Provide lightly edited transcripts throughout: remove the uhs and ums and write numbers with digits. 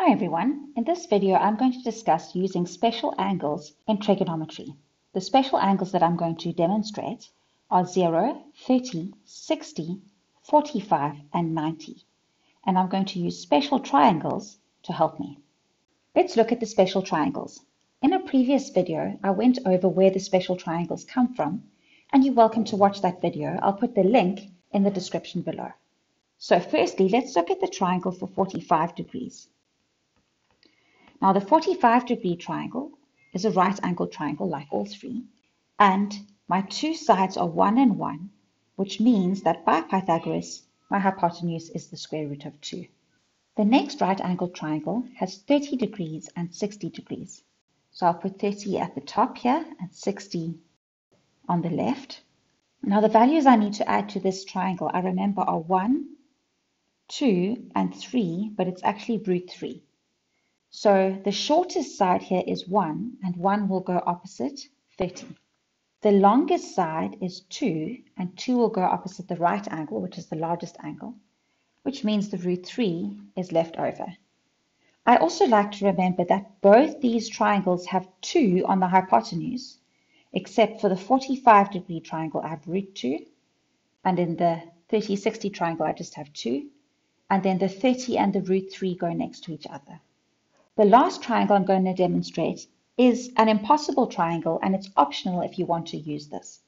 Hi everyone, in this video I'm going to discuss using special angles in trigonometry. The special angles that I'm going to demonstrate are 0, 30, 60, 45 and 90. And I'm going to use special triangles to help me. Let's look at the special triangles. In a previous video I went over where the special triangles come from, and you're welcome to watch that video. I'll put the link in the description below. So firstly, let's look at the triangle for 45 degrees. Now the 45-degree triangle is a right-angled triangle like all three, and my two sides are 1 and 1, which means that by Pythagoras, my hypotenuse is the square root of 2. The next right-angled triangle has 30 degrees and 60 degrees. So I'll put 30 at the top here and 60 on the left. Now the values I need to add to this triangle, I remember, are 1, 2, and 3, but it's actually root 3. So the shortest side here is 1, and 1 will go opposite 30. The longest side is 2, and 2 will go opposite the right angle, which is the largest angle, which means the root 3 is left over. I also like to remember that both these triangles have 2 on the hypotenuse, except for the 45-degree triangle I have root 2, and in the 30-60 triangle I just have 2, and then the 30 and the root 3 go next to each other. The last triangle I'm going to demonstrate is an impossible triangle, and it's optional if you want to use this.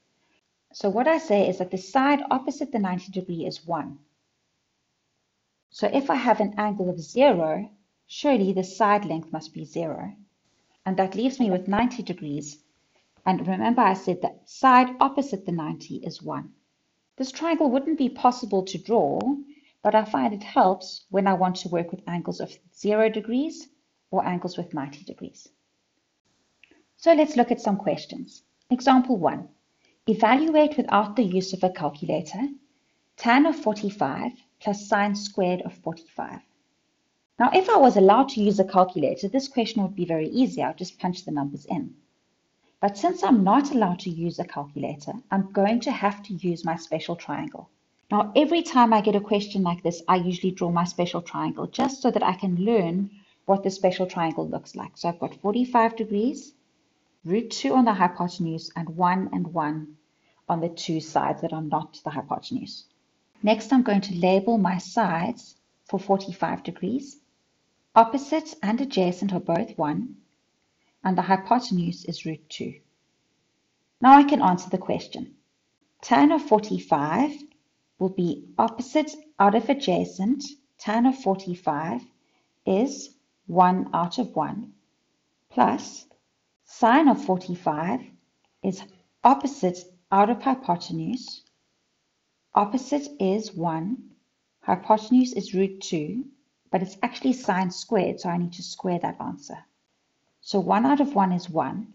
So what I say is that the side opposite the 90 degree is 1. So if I have an angle of 0, surely the side length must be 0. And that leaves me with 90 degrees. And remember I said that side opposite the 90 is 1. This triangle wouldn't be possible to draw, but I find it helps when I want to work with angles of 0 degrees or angles with 90 degrees. So let's look at some questions. Example 1. Evaluate without the use of a calculator tan of 45 plus sine squared of 45. Now if I was allowed to use a calculator, this question would be very easy. I'll just punch the numbers in. But since I'm not allowed to use a calculator, I'm going to have to use my special triangle. Now every time I get a question like this, I usually draw my special triangle just so that I can learn what the special triangle looks like. So I've got 45 degrees, root 2 on the hypotenuse, and 1 on the two sides that are not the hypotenuse. Next, I'm going to label my sides for 45 degrees. Opposite and adjacent are both 1, and the hypotenuse is root 2. Now I can answer the question. Tan of 45 will be opposite out of adjacent. Tan of 45 is 1 out of 1, plus sine of 45 is opposite out of hypotenuse. Opposite is 1, hypotenuse is root 2, but it's actually sine squared, so I need to square that answer. So 1 out of 1 is 1,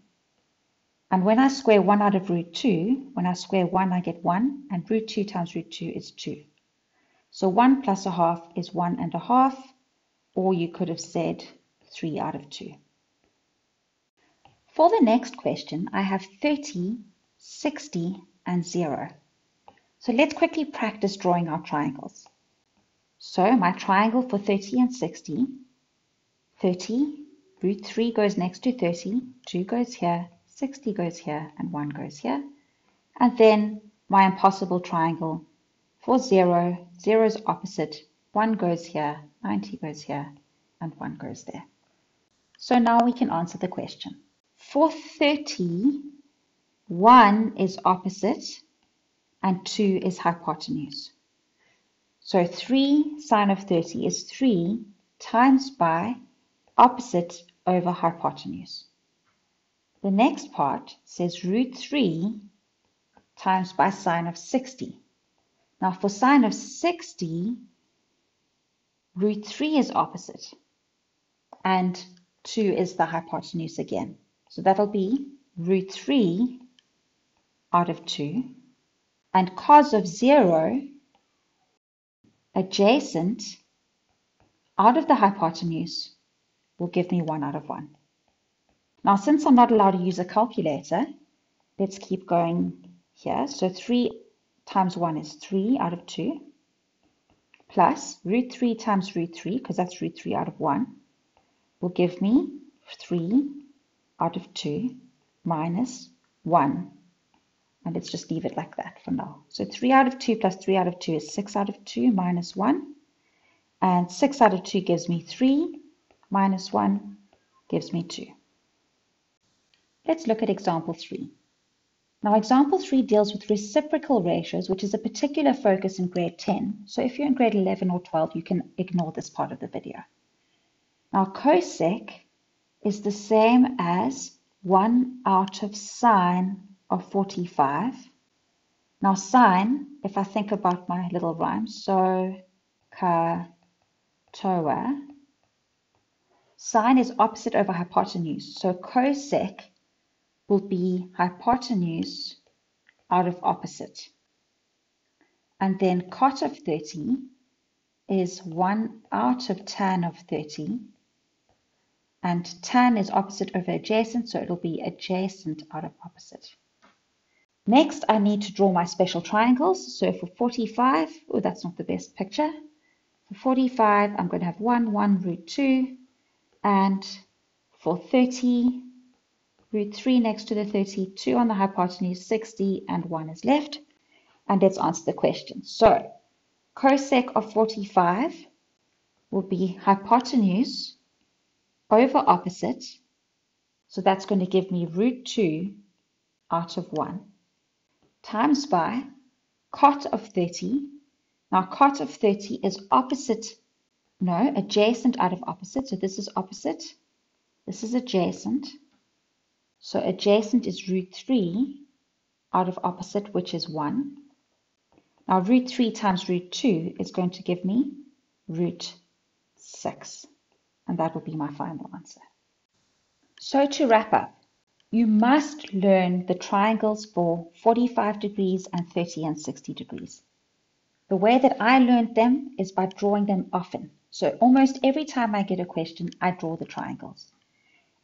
and when I square 1 out of root 2, when I square 1 I get 1, and root 2 times root 2 is 2. So 1 plus a half is 1 and a half, or you could have said 3 out of 2. For the next question, I have 30, 60, and 0. So let's quickly practice drawing our triangles. So my triangle for 30 and 60, 30, root 3 goes next to 30, 2 goes here, 60 goes here, and 1 goes here. And then my impossible triangle for 0, 0 is opposite, 1 goes here, 90 goes here, and 1 goes there. So now we can answer the question. For 30, 1 is opposite and 2 is hypotenuse. So 3 sine of 30 is 3 times by opposite over hypotenuse. The next part says root 3 times by sine of 60. Now for sine of 60, root 3 is opposite, and 2 is the hypotenuse again. So that'll be root 3 out of 2, and cos of 0, adjacent out of the hypotenuse, will give me 1 out of 1. Now since I'm not allowed to use a calculator, let's keep going here. So 3 times 1 is 3 out of 2, plus root 3 times root 3, because that's root 3 out of 1, will give me 3 out of 2 minus 1. And let's just leave it like that for now. So 3 out of 2 plus 3 out of 2 is 6 out of 2 minus 1. And 6 out of 2 gives me 3 minus 1 gives me 2. Let's look at example 3. Now example 3 deals with reciprocal ratios, which is a particular focus in grade 10. So if you're in grade 11 or 12, you can ignore this part of the video. Now cosec is the same as 1 out of sine of 45. Now sine, if I think about my little rhyme, so ka toa, sine is opposite over hypotenuse. So cosec will be hypotenuse out of opposite. And then cot of 30 is 1 out of tan of 30. And tan is opposite over adjacent, so it'll be adjacent out of opposite. Next, I need to draw my special triangles. So for 45, oh, that's not the best picture. For 45, I'm going to have 1, 1, root 2. And for 30, root 3 next to the 30, 2 on the hypotenuse, 60, and 1 is left. And let's answer the question. So cosec of 45 will be hypotenuse over opposite. So that's going to give me root 2 out of 1 times by cot of 30. Now cot of 30 is adjacent out of opposite. So this is opposite. This is adjacent. So adjacent is root 3 out of opposite, which is 1. Now root 3 times root 2 is going to give me root 6. And that will be my final answer. So to wrap up, you must learn the triangles for 45 degrees and 30 and 60 degrees. The way that I learned them is by drawing them often. So almost every time I get a question, I draw the triangles.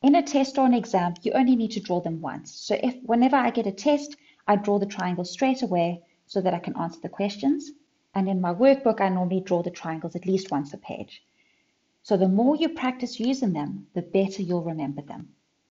In a test or an exam, you only need to draw them once. So whenever I get a test, I draw the triangles straight away so that I can answer the questions. And in my workbook, I normally draw the triangles at least once a page. So the more you practice using them, the better you'll remember them.